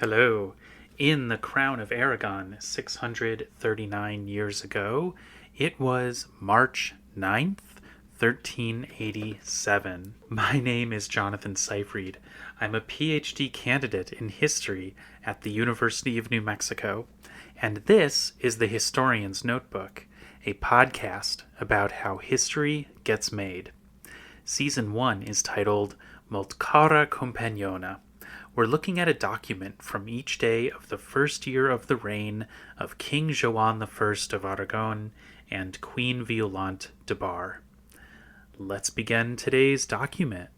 Hello. In the Crown of Aragon 639 years ago, it was March 9th, 1387. My name is Jonathan Seyfried. I'm a PhD candidate in history at the University of New Mexico, and this is the Historian's Notebook, a podcast about how history gets made. Season 1 is titled Multcara Companiona. We're looking at a document from each day of the first year of the reign of King Joan I of Aragon and Queen Violante de Bar. Let's begin today's document.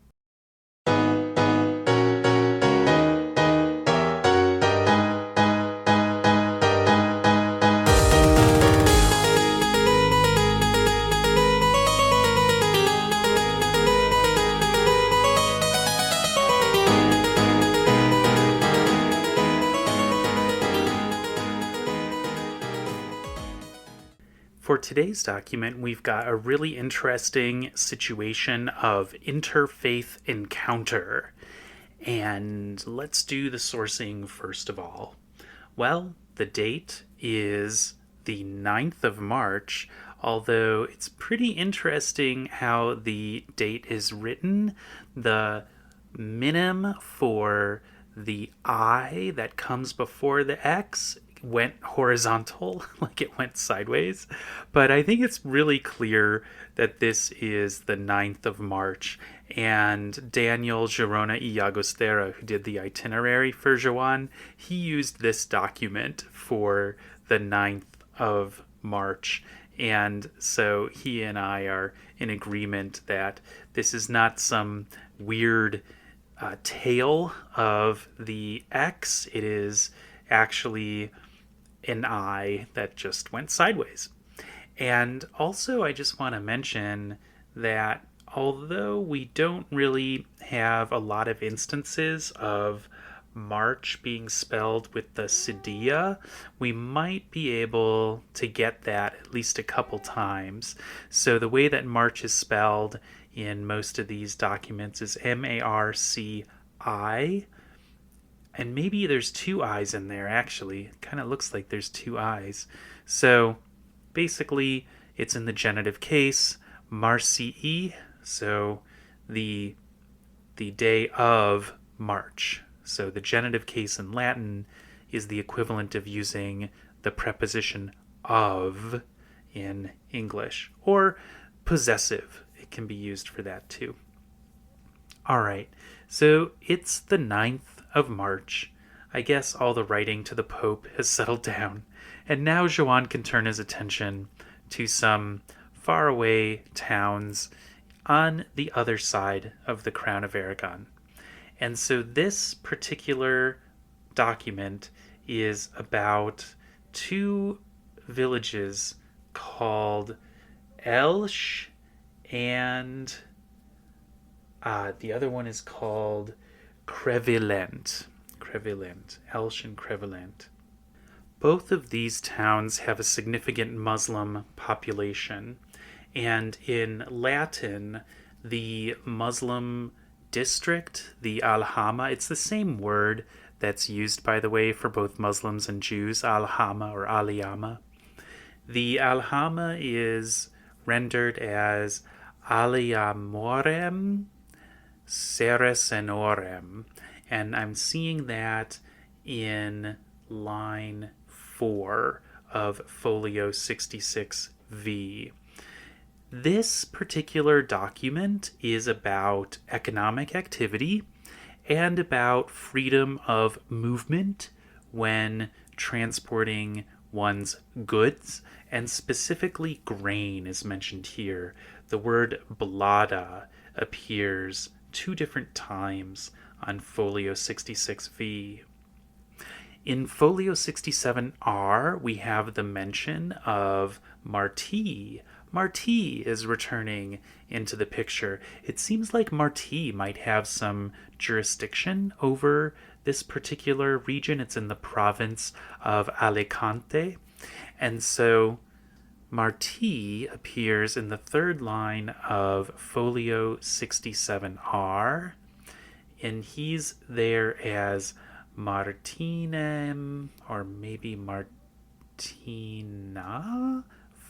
For today's document, we've got a really interesting situation of interfaith encounter. And let's do the sourcing first of all. Well, the date is the 9th of March, although it's pretty interesting how the date is written. The minim for the I that comes before the X went horizontal, like it went sideways. But I think it's really clear that this is the 9th of March. And Daniel Girona y Llagostera, who did the itinerary for Joan, he used this document for the 9th of March. And so he and I are in agreement that this is not some weird tale of the X. It is actually an I that just went sideways. And also, I just want to mention that although we don't really have a lot of instances of March being spelled with the Cedilla, we might be able to get that at least a couple times. So the way that March is spelled in most of these documents is M-A-R-C-I. And maybe there's two I's in there, actually. It kind of looks like there's two I's. So basically, it's in the genitive case, Marcii, so the day of March. So the genitive case in Latin is the equivalent of using the preposition of in English. Or possessive. It can be used for that too. All right, so it's the 9th of March. I guess all the writing to the Pope has settled down, and now Joan can turn his attention to some faraway towns on the other side of the Crown of Aragon. And so this particular document is about two villages called Elx and the other one is called Crivillent. Elx and Crivillent. Both of these towns have a significant Muslim population, and in Latin, the Muslim district, the aljama, it's the same word that's used, by the way, for both Muslims and Jews, aljama or aliyama. The aljama is rendered as aliamorem seresenorem, and I'm seeing that in line 4 of folio 66V. This particular document is about economic activity and about freedom of movement when transporting one's goods, and specifically grain is mentioned here. The word blada appears 2 different times on folio 66V. In folio 67R, we have the mention of Marti. Marti is returning into the picture. It seems like Marti might have some jurisdiction over this particular region. It's in the province of Alicante. And so Marti appears in the third line of folio 67R, and he's there as Martinem, or maybe Martina,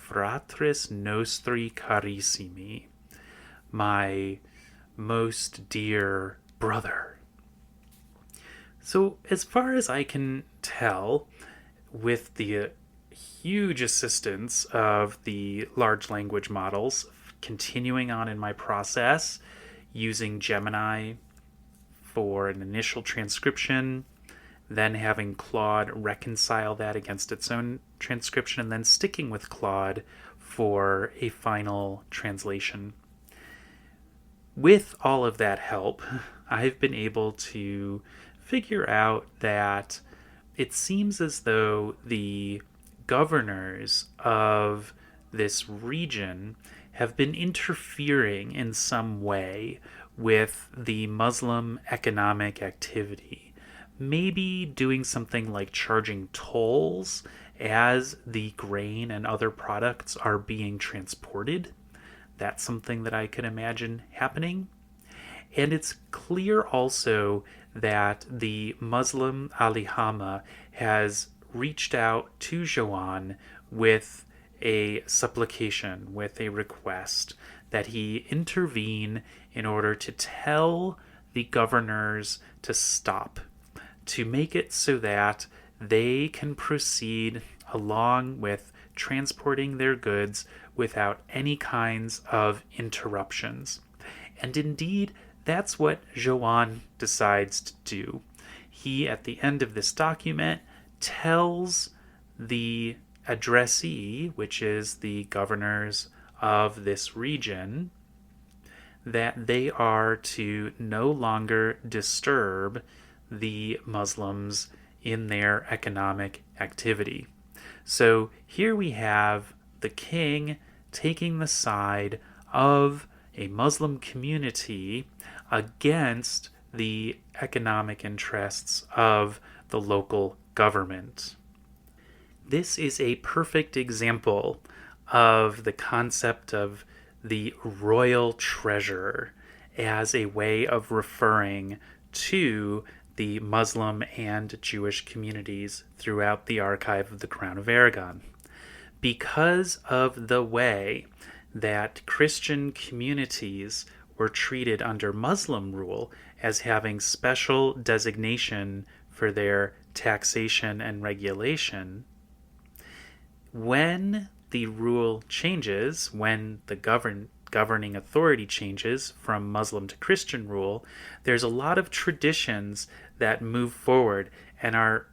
fratris nostri carissimi, my most dear brother. So, as far as I can tell, with the huge assistance of the large language models, continuing on in my process, using Gemini for an initial transcription, then having Claude reconcile that against its own transcription, and then sticking with Claude for a final translation. With all of that help, I've been able to figure out that it seems as though the governors of this region have been interfering in some way with the Muslim economic activity. Maybe doing something like charging tolls as the grain and other products are being transported. That's something that I could imagine happening. And it's clear also that the Muslim Alihama has reached out to Joan with a supplication, with a request that he intervene in order to tell the governors to stop, to make it so that they can proceed along with transporting their goods without any kinds of interruptions. And indeed, that's what Joan decides to do. He, at the end of this document, tells the addressee, which is the governors of this region, that they are to no longer disturb the Muslims in their economic activity. So here we have the king taking the side of a Muslim community against the economic interests of the local government. This is a perfect example of the concept of the royal treasure as a way of referring to the Muslim and Jewish communities throughout the archive of the Crown of Aragon. Because of the way that Christian communities were treated under Muslim rule as having special designation for their taxation and regulation, when the rule changes, when the governing authority changes from Muslim to Christian rule, there's a lot of traditions that move forward and are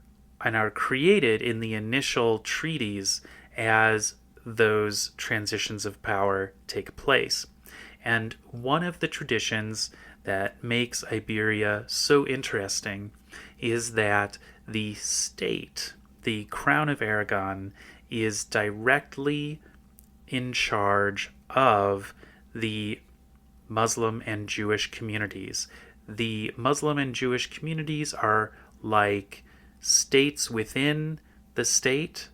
created in the initial treaties as those transitions of power take place. And one of the traditions that makes Iberia so interesting is that the state, the Crown of Aragon, is directly in charge of the Muslim and Jewish communities. The Muslim and Jewish communities are like states within the state,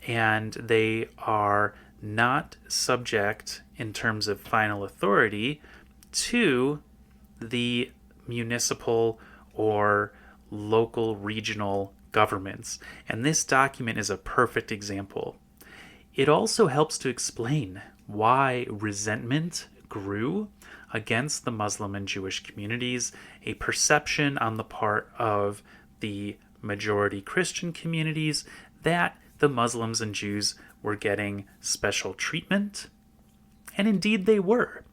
and they are not subject in terms of final authority to the municipal or local regional governments. And this document is a perfect example. It also helps to explain why resentment grew against the Muslim and Jewish communities, a perception on the part of the majority Christian communities that the Muslims and Jews were getting special treatment. And indeed they were.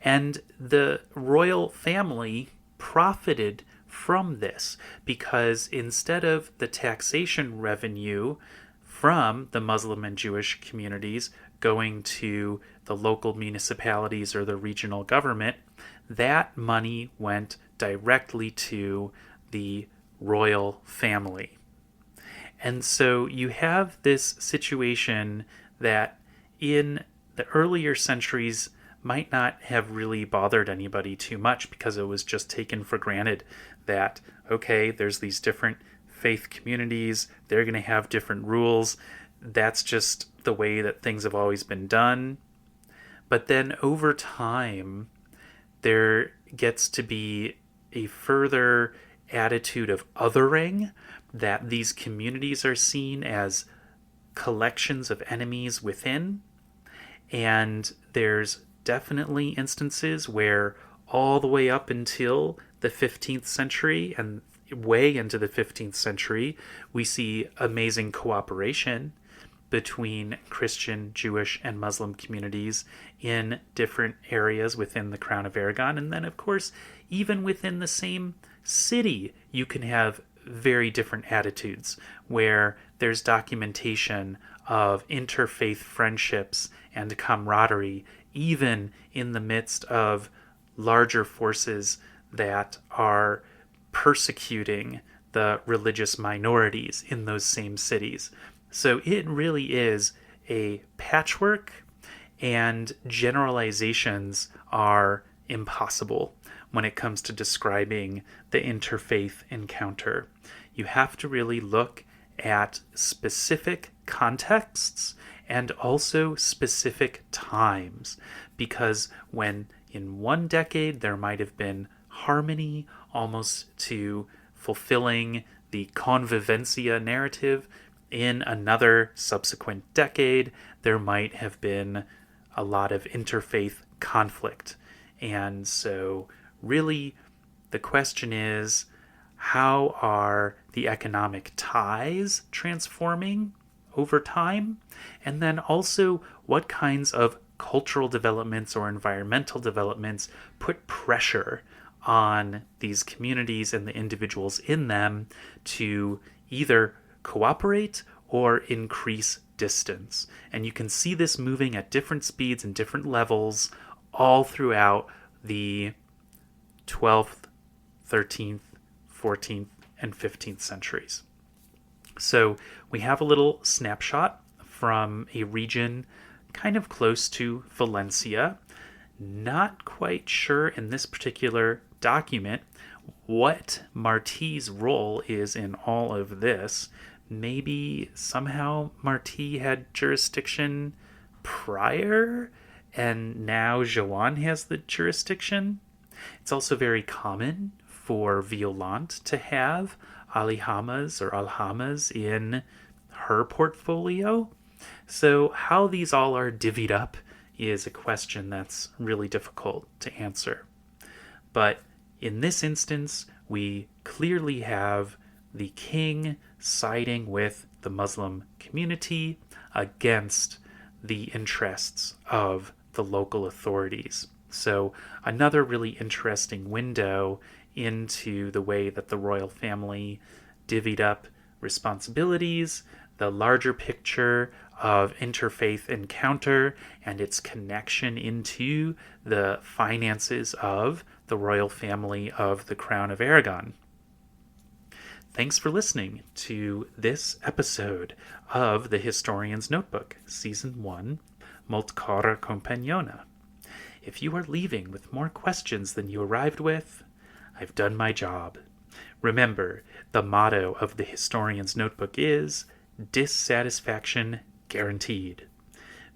And the royal family profited from this because instead of the taxation revenue from the Muslim and Jewish communities going to the local municipalities or the regional government, that money went directly to the royal family. And so you have this situation that in the earlier centuries might not have really bothered anybody too much because it was just taken for granted that, okay, there's these different faith communities, they're going to have different rules. That's just the way that things have always been done. But then over time, there gets to be a further attitude of othering, that these communities are seen as collections of enemies within. And there's definitely instances where all the way up until the 15th century and way into the 15th century, we see amazing cooperation between Christian, Jewish, and Muslim communities in different areas within the Crown of Aragon. And then, of course, even within the same city, you can have very different attitudes where there's documentation of interfaith friendships and camaraderie, even in the midst of larger forces that are persecuting the religious minorities in those same cities. So it really is a patchwork, and generalizations are impossible when it comes to describing the interfaith encounter. You have to really look at specific contexts and also specific times, because when in one decade there might have been harmony almost to fulfilling the convivencia narrative, in another subsequent decade there might have been a lot of interfaith conflict. And so really the question is, how are the economic ties transforming over time? And then also, what kinds of cultural developments or environmental developments put pressure on these communities and the individuals in them to either cooperate or increase distance? And you can see this moving at different speeds and different levels all throughout the 12th, 13th, 14th, and 15th centuries. So we have a little snapshot from a region kind of close to Valencia. Not quite sure in this particular document what Martí's role is in all of this. Maybe somehow Martí had jurisdiction prior and now Joan has the jurisdiction. It's also very common for Violante to have aljamas or aljamas in her portfolio. So how these all are divvied up is a question that's really difficult to answer. But in this instance, we clearly have the king siding with the Muslim community against the interests of the local authorities. So another really interesting window into the way that the royal family divvied up responsibilities, the larger picture of interfaith encounter and its connection into the finances of the royal family of the Crown of Aragon. Thanks for listening to this episode of The Historian's Notebook, Season 1, Molt Cara Compagnona. If you are leaving with more questions than you arrived with, I've done my job. Remember, the motto of The Historian's Notebook is dissatisfaction guaranteed.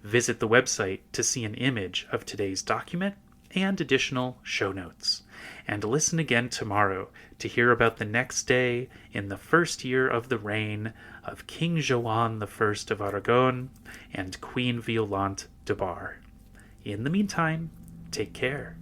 Visit the website to see an image of today's document and additional show notes. And listen again tomorrow to hear about the next day in the first year of the reign of King Joan I of Aragon and Queen Violante de Bar. In the meantime, take care.